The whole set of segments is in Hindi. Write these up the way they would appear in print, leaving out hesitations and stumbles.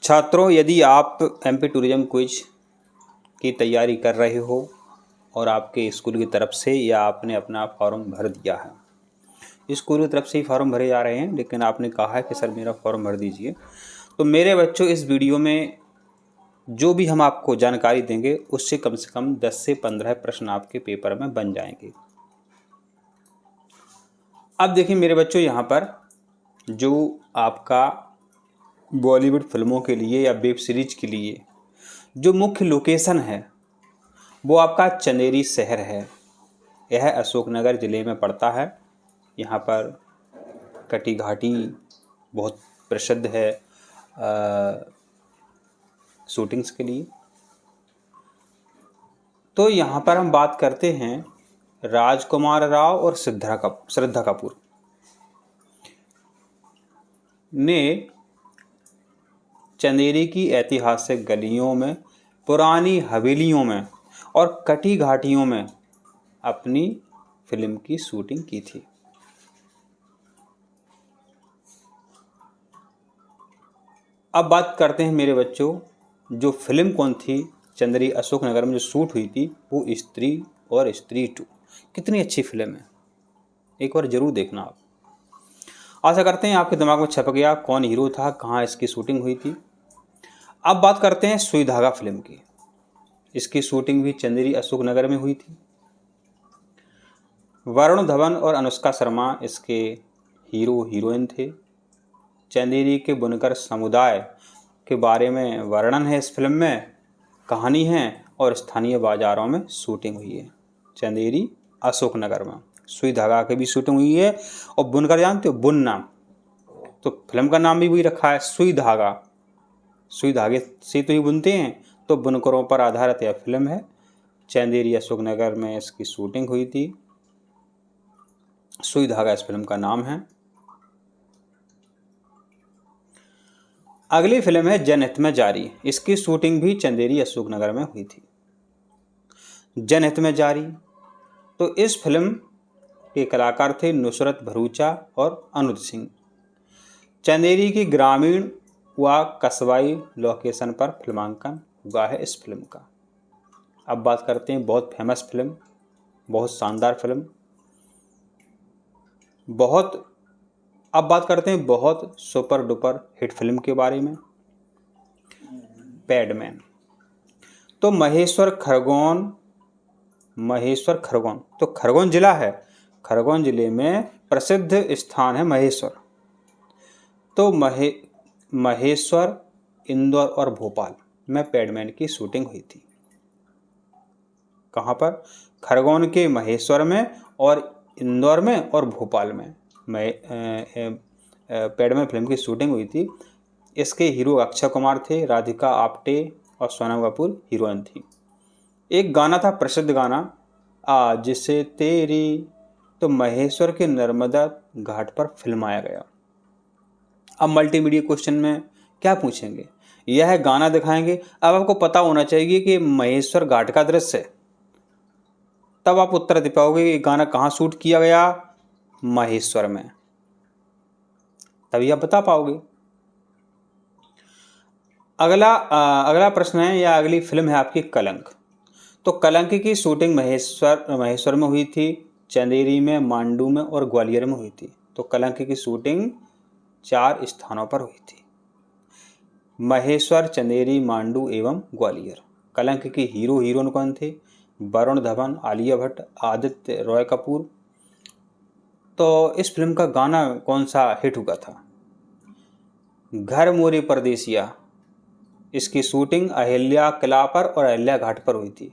छात्रों, यदि आप एमपी टूरिज्म क्विज की तैयारी कर रहे हो और आपके स्कूल की तरफ से या आपने अपना फॉर्म भर दिया है, स्कूल की तरफ से ही फॉर्म भरे जा रहे हैं, लेकिन आपने कहा है कि सर मेरा फॉर्म भर दीजिए, तो मेरे बच्चों इस वीडियो में जो भी हम आपको जानकारी देंगे उससे कम 10 से 15 प्रश्न आपके पेपर में बन जाएंगे। अब देखिए मेरे बच्चों, यहाँ पर जो आपका बॉलीवुड फिल्मों के लिए या वेब सीरीज के लिए जो मुख्य लोकेशन है वो आपका चंदेरी शहर है। यह अशोकनगर ज़िले में पड़ता है। यहाँ पर कटी घाटी बहुत प्रसिद्ध है शूटिंग्स के लिए। तो यहाँ पर हम बात करते हैं राजकुमार राव और श्रद्धा कपूर ने चंदेरी की ऐतिहासिक गलियों में, पुरानी हवेलियों में और कटी घाटियों में अपनी फिल्म की शूटिंग की थी। अब बात करते हैं मेरे बच्चों, जो फिल्म कौन थी चंदेरी अशोकनगर में जो शूट हुई थी, वो स्त्री और स्त्री 2। कितनी अच्छी फिल्म है, एक बार जरूर देखना आप। आशा करते हैं आपके दिमाग में छप गया कौन हीरो था, कहाँ इसकी शूटिंग हुई थी। अब बात करते हैं सुई धागा फिल्म की। इसकी शूटिंग भी चंदेरी अशोकनगर में हुई थी। वरुण धवन और अनुष्का शर्मा इसके हीरो हीरोइन थे। चंदेरी के बुनकर समुदाय के बारे में वर्णन है इस फिल्म में, कहानी है और स्थानीय बाजारों में शूटिंग हुई है। चंदेरी अशोकनगर में सुई धागा की भी शूटिंग हुई है। और बुनकर जानते हो, बुनना, तो फिल्म का नाम भी वही रखा है, सुई धागा। सुई धागे से तो ही बुनते हैं, तो बुनकरों पर आधारित यह फिल्म है। चंदेरी अशोकनगर में इसकी शूटिंग हुई थी। सुई धागा इस फिल्म का नाम है। अगली फिल्म है जनहित में जारी। इसकी शूटिंग भी चंदेरी अशोकनगर में हुई थी। जनहित में जारी, तो इस फिल्म के कलाकार थे नुसरत भरूचा और अनुज सिंह। चंदेरी की ग्रामीण व कस्बाई लोकेशन पर फिल्मांकन हुआ है इस फिल्म का। अब बात करते हैं बहुत फेमस फिल्म, बहुत शानदार फिल्म, अब बात करते हैं बहुत सुपर डुपर हिट फिल्म के बारे में, पैडमैन। तो महेश्वर खरगोन, तो खरगोन जिला है, खरगोन जिले में प्रसिद्ध स्थान है महेश्वर। तो महेश्वर, इंदौर और भोपाल में पैडमैन की शूटिंग हुई थी। कहाँ पर? खरगोन के महेश्वर में और इंदौर में और भोपाल में पैडमैन फिल्म की शूटिंग हुई थी। इसके हीरो अक्षय कुमार थे, राधिका आप्टे और सोनम कपूर हीरोइन थी। एक गाना था, प्रसिद्ध गाना, आज से तेरी, तो महेश्वर के नर्मदा घाट पर फिल्माया गया। अब मल्टीमीडिया क्वेश्चन में क्या पूछेंगे, यह गाना दिखाएंगे। अब आपको पता होना चाहिए कि महेश्वर घाट का दृश्य है, तब आप उत्तर दे पाओगे ये गाना कहाँ शूट किया गया, महेश्वर में, तभी आप बता पाओगे। अगला प्रश्न है या अगली फिल्म है आपकी कलंक। तो कलंक की शूटिंग महेश्वर में हुई थी, चंदेरी में, मांडू में और ग्वालियर में हुई थी। तो कलंक की शूटिंग 4 स्थानों पर हुई थी, महेश्वर, चंदेरी, मांडू एवं ग्वालियर। कलंक के हीरो हीरोइन कौन थे? वरुण धवन, आलिया भट्ट, आदित्य रॉय कपूर। तो इस फिल्म का गाना कौन सा हिट हुआ था? घर मोरे परदेसिया। इसकी शूटिंग अहिल्या किला पर और अहिल्या घाट पर हुई थी।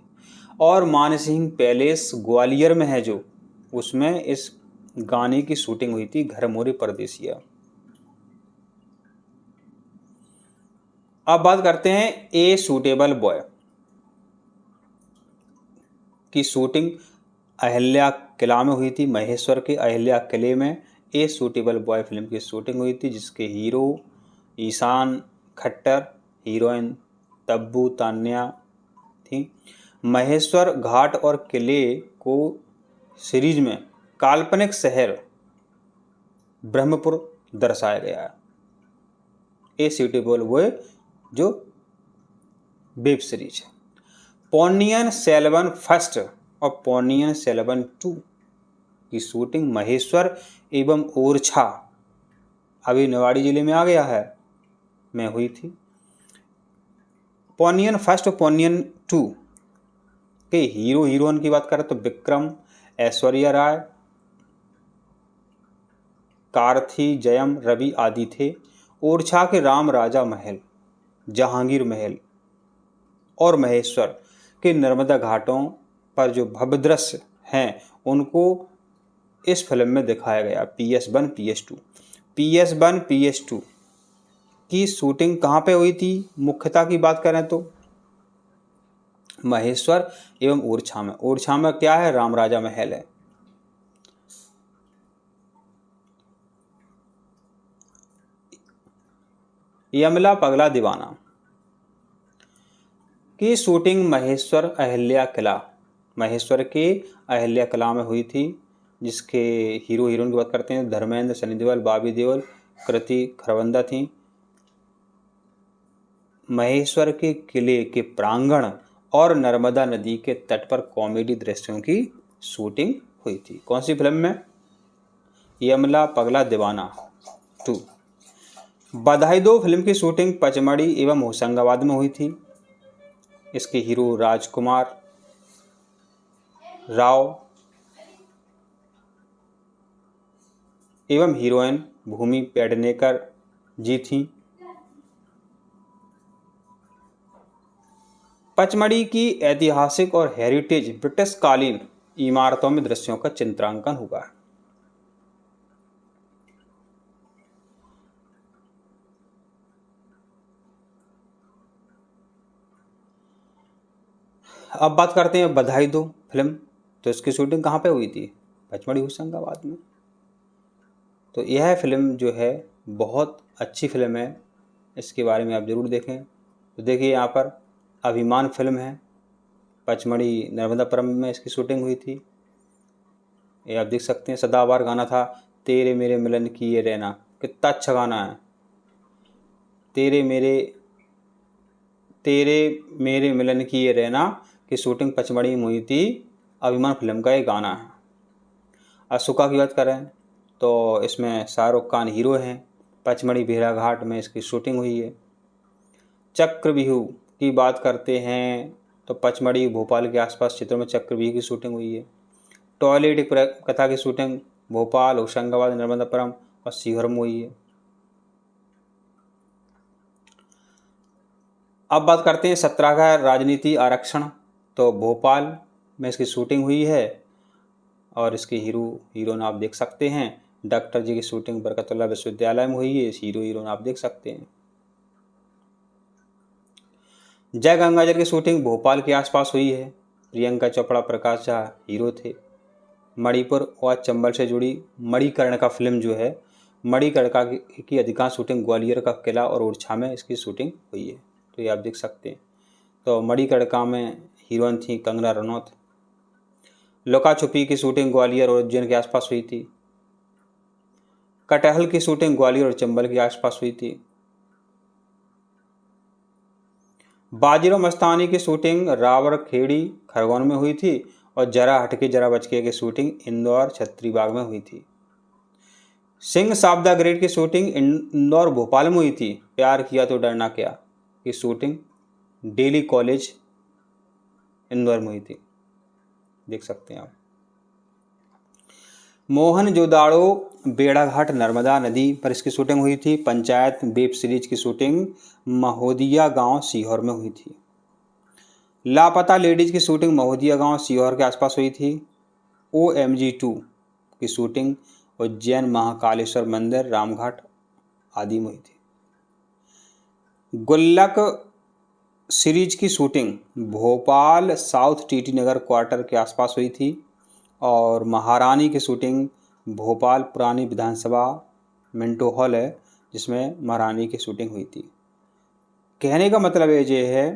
और मानसिंह पैलेस ग्वालियर में है जो, उसमें इस गाने की शूटिंग हुई थी, घर मोरे परदेसिया। अब बात करते हैं ए सूटेबल बॉय की शूटिंग अहिल्या किला में हुई थी। महेश्वर के अहिल्या किले में ए सूटेबल बॉय फिल्म की शूटिंग हुई थी, जिसके हीरो ईशान खट्टर, हीरोइन तब्बू तान्या थी। महेश्वर घाट और किले को सीरीज में काल्पनिक शहर ब्रह्मपुर दर्शाया गया है। ए सूटेबल बॉय जो वेब सीरीज है। पोन्नियन सेल्वन फर्स्ट और पोन्नियन सेल्वन टू की शूटिंग महेश्वर एवं ओरछा, अभी निवाड़ी जिले में आ गया है, में हुई थी। पोन्नियन फर्स्ट और पोन्नियन टू के हीरो हीरोइन की बात करें तो विक्रम, ऐश्वर्या राय, कार्थी, जयम रवि आदि थे। ओरछा के राम राजा महल, जहांगीर महल और महेश्वर के नर्मदा घाटों पर जो भव्य दृश्य हैं उनको इस फिल्म में दिखाया गया। PS1 PS2 PS1 PS2 की शूटिंग कहाँ पे हुई थी? मुख्यतः की बात करें तो महेश्वर एवं ओरछा में। ओरछा में क्या है? राम राजा महल है। यमला पगला दीवाना की शूटिंग महेश्वर के अहिल्या किला में हुई थी, जिसके हीरो हीरोइन की बात करते हैं धर्मेंद्र, सनी देओल, बॉबी देओल, कृति खरबंदा थी। महेश्वर के किले के प्रांगण और नर्मदा नदी के तट पर कॉमेडी दृश्यों की शूटिंग हुई थी। कौन सी फिल्म में? यमला पगला दीवाना 2। बधाई दो फिल्म की शूटिंग पचमढ़ी एवं होशंगाबाद में हुई थी। इसके हीरो राजकुमार राव एवं हीरोइन भूमि पेडनेकर जी थी। पचमढ़ी की ऐतिहासिक और हेरिटेज ब्रिटिश कालीन इमारतों में दृश्यों का चित्रांकन हुआ है। अब बात करते हैं बधाई दो फिल्म, तो इसकी शूटिंग कहाँ पे हुई थी? पचमढ़ी होशंगाबाद में। तो यह फिल्म जो है बहुत अच्छी फिल्म है, इसके बारे में आप ज़रूर देखें। तो देखिए यहाँ पर अभिमान फिल्म है, पचमढ़ी नर्मदापुरम में इसकी शूटिंग हुई थी। ये आप देख सकते हैं। सदाबहार गाना था तेरे मेरे मिलन की ये रहना, कितना अच्छा गाना है। तेरे मेरे मिलन की ये रहना की शूटिंग पचमढ़ी में हुई थी। अभिमान फिल्म का ये गाना है। अशोका की बात करें तो इसमें शाहरुख खान हीरो हैं। पचमढ़ी भेड़ाघाट में इसकी शूटिंग हुई है। चक्रव्यूह की बात करते हैं तो पचमढ़ी भोपाल के आसपास क्षेत्रों में चक्रव्यूह की शूटिंग हुई है। टॉयलेट एक कथा की शूटिंग भोपाल, होशंगाबाद, नर्मदापुरम और सीहोर में हुई है। अब बात करते हैं सत्याग्रह राजनीति आरक्षण, तो भोपाल में इसकी शूटिंग हुई है और इसके हीरोइन आप देख सकते हैं। डॉक्टर जी की शूटिंग बरकतुल्लाह विश्वविद्यालय में हुई है। इस हीरोइन आप देख सकते हैं। जय गंगाजल की शूटिंग भोपाल के आसपास हुई है। प्रियंका चोपड़ा, प्रकाश झा हीरो थे। मणिपुर और चंबल से जुड़ी मणिकर्णिका फिल्म जो है, मणिकर्णिका की अधिकांश शूटिंग ग्वालियर का किला और ओरछा में इसकी शूटिंग हुई है। तो ये आप देख सकते हैं। तो मणिकर्णिका में हीरोइन थी कंगना रनौत। लुका छुपी की शूटिंग ग्वालियर और उज्जैन के आसपास हुई थी। कटहल की शूटिंग ग्वालियर और चंबल के आसपास हुई थी। बाजीराव मस्तानी की शूटिंग रावरखेड़ी खरगोन में हुई थी और जरा हटके जरा बचके की शूटिंग इंदौर छत्रीबाग में हुई थी। सिंह साब द ग्रेट की शूटिंग इंदौर भोपाल में हुई थी। प्यार किया तो डरना क्या की शूटिंग डेली कॉलेज इंदौर में हुई थी। देख सकते हैं आप। मोहनजोदाड़ो बेड़ाघाट नर्मदा नदी पर इसकी शूटिंग हुई थी। पंचायत वेब सीरीज की शूटिंग महोदिया गांव सीहोर में हुई थी। लापता लेडीज की शूटिंग महोदिया गांव सीहोर के आसपास हुई थी। OMG 2 की शूटिंग उज्जैन महाकालेश्वर मंदिर रामघाट आदि में हुई थी। गुल्लक सीरीज की शूटिंग भोपाल साउथ TT नगर क्वार्टर के आसपास हुई थी और महारानी की शूटिंग भोपाल पुरानी विधानसभा मिंटो हॉल है, जिसमें महारानी की शूटिंग हुई थी। कहने का मतलब ये है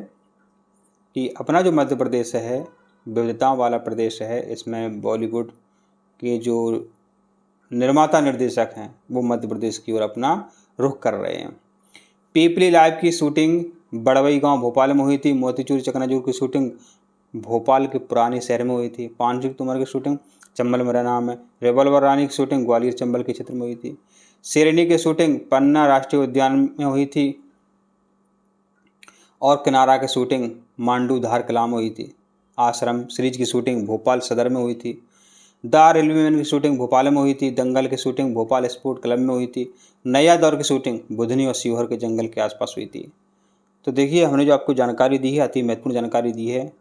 कि अपना जो मध्य प्रदेश है विविधताओं वाला प्रदेश है। इसमें बॉलीवुड के जो निर्माता निर्देशक हैं वो मध्य प्रदेश की ओर अपना रुख कर रहे हैं। पीपली लाइव की शूटिंग बड़वई गांव भोपाल में हुई थी। मोतीचूर चकनाचूर की शूटिंग भोपाल के पुराने शहर में हुई थी। पांचुक तोमर की शूटिंग चंबल में नाम है। रिवॉल्वर रानी की शूटिंग ग्वालियर चंबल के क्षेत्र में हुई थी। शेरनी की शूटिंग पन्ना राष्ट्रीय उद्यान में हुई थी और किनारा की शूटिंग मांडू धार किला में हुई थी। आश्रम सीरीज की शूटिंग भोपाल सदर में हुई थी। द रेलवेमैन की शूटिंग भोपाल में हुई थी। दंगल की शूटिंग भोपाल स्पोर्ट क्लब में हुई थी। नया दौर की शूटिंग बुधनी और सीहोर के जंगल के आसपास हुई थी। तो देखिए, हमने जो आपको जानकारी दी है, अति महत्वपूर्ण जानकारी दी है।